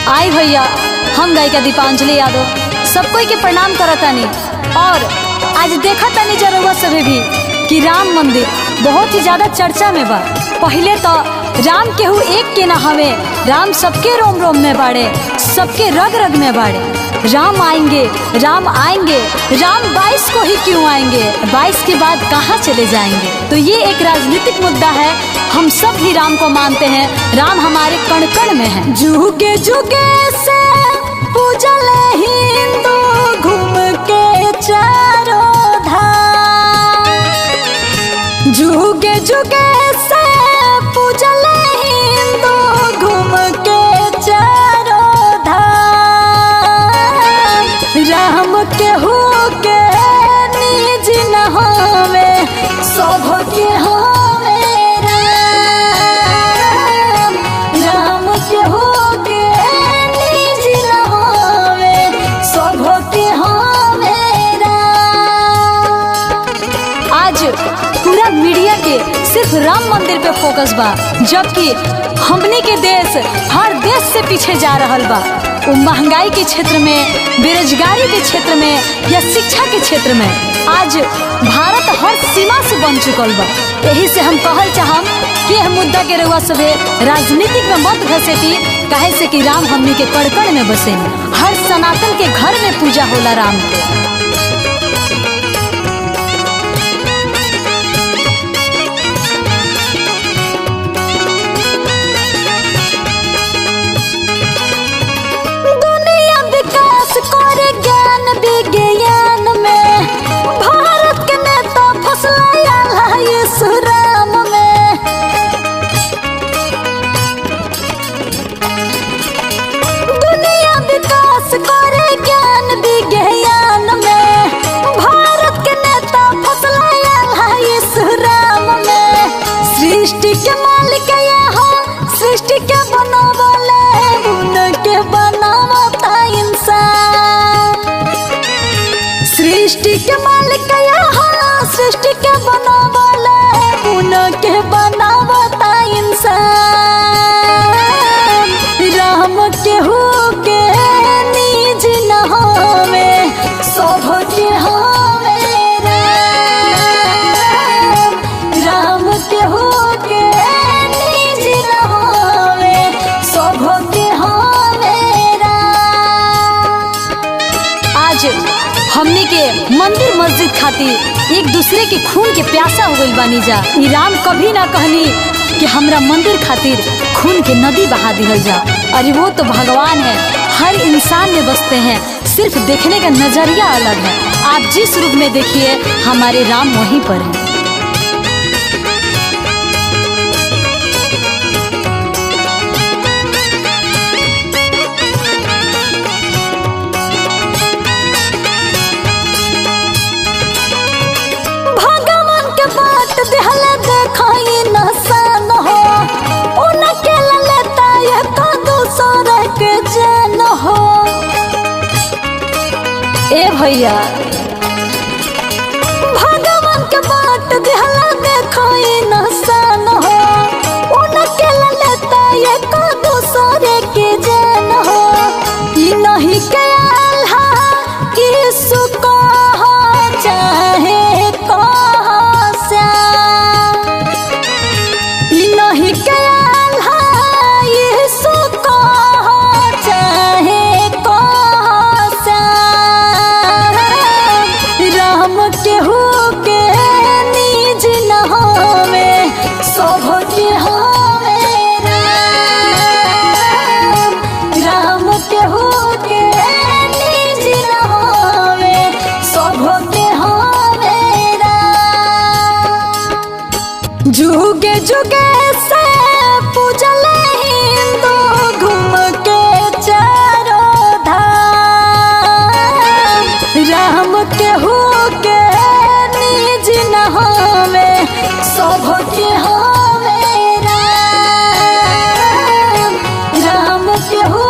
आई भैया, हम गायिका दीपांजलि यादव सब कोई के प्रणाम करतानी। और आज देखा तानी जरूर सभी भी कि राम मंदिर बहुत ही ज्यादा चर्चा में बा। पहले तो राम केहू एक के ना हवे, राम सबके रोम रोम में बाड़े, सबके रग रग में बाड़े। राम आएंगे, राम आएंगे, राम 22 को ही क्यों आएंगे, 22 के बाद कहाँ चले जाएंगे। तो ये एक राजनीतिक मुद्दा है। हम सब भी राम को मानते हैं, राम हमारे कण कण में है। जुगे जुगे से पूजले हिंदू घूम के चारों धाम, जुगे जुगे से पूजले हिंदू घूम के चारों धाम। राम के हो के निज न होवे, सब के होवे राम। राम के हो के निज न होवे, सब के होवे राम। आज पूरा मीडिया के सिर्फ राम मंदिर पे फोकस बा, जबकि हमने के देश हर देश से पीछे जा रहल बा। वो महंगाई के क्षेत्र में, बेरोजगारी के क्षेत्र में या शिक्षा के क्षेत्र में आज भारत हर सीमा से बन चुकल बा। यही से हम कहल चाहम कि यह मुद्दा के रउआ सभे राजनीतिक में मत घसेटी, काहे से कि राम हमनी के कण कण में बसे। हर सनातन के घर में पूजा होला राम के। सृष्टि के मालिक हो, सृष्टि के बनावले, उनके बनावता इंसान। सृष्टि के मालिक हो, सृष्टि के बनावले, उनके बनावता इंसान। राम के हो के निज न होवे, सब के होवे राम। राम के हो हमने के मंदिर मस्जिद खातिर एक दूसरे के खून के प्यासा हो गइल बानी जा। राम कभी ना कहनी कि हमरा मंदिर खातिर खून के नदी बहा दिहल जा। अरे वो तो भगवान है, हर इंसान में बसते हैं, सिर्फ देखने का नजरिया अलग है। आप जिस रूप में देखिए, हमारे राम वहीं पर है। ए भैया, भगवान के बाट दिहला देखो इंसान हो, उनके लेता ये को दूसरे के जान हो। ई नहीं के आल्हा यीशु को हो, चाहे को श्याम। ई नहीं के आल्हा यीशु को हो, चाहे को के हो के निज न होवे, सब के होवे राम। राम के हो के निज न होवे, सब के होवे राम। जुगे जुगे से पूजले हिंदू घूम के चारों धाम। राम के हो के निज न होवे, सब के होवे राम। राम के हो